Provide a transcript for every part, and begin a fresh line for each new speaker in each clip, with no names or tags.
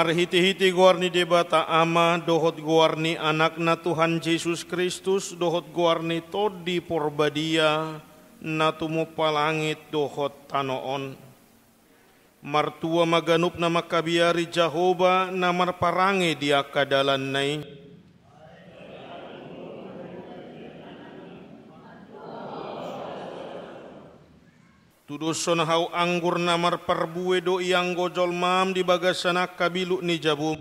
Marhiti-hiti guarni debata ama dohot guarni anakna Tuhan Yesus Kristus dohot guarni todi porbadia natumu palangit dohot tanoon. Martua maganup na makabiari Jehovah na marparange dia kadalan nai. Tuduson hau anggur namar perbue do yang gojol mam di bagasanak kabilu ni jabum.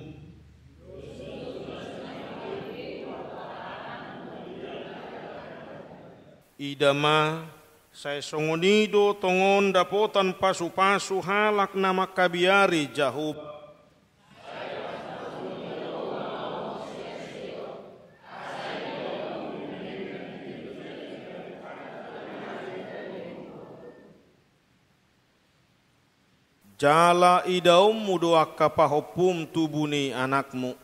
Idama saya songonido tongon dapotan pasu-pasu halak nama kabiari jahub. Jala idaum mudoa kapahopum tubuni anakmu.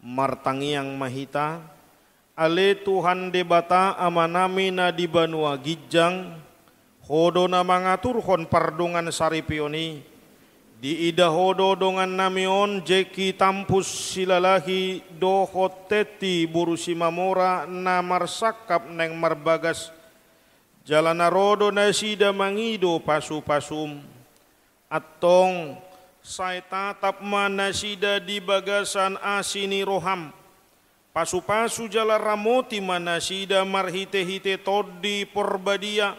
Martangi yang mahita, ale Tuhan debata amanami na di banua gijang, hodo na mangatur hon pardungan saripioni. Di ida hodo dongan namion jeki tampus silalahi dohot teti burusi mamora namar sakap neng marbagas jalana rodo nasida mangido pasu-pasum atong saya tatap manasida di bagasan asini roham pasu-pasu jala ramoti manasida marhite-hite todi porbadia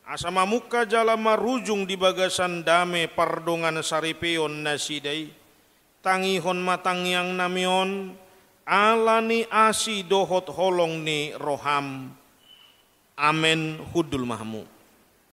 asama muka jala marujung di bagasan dame pardongan saripeon nasidai tangihon matang yang namion alani asi dohot holong ni roham amen hudul mahmu.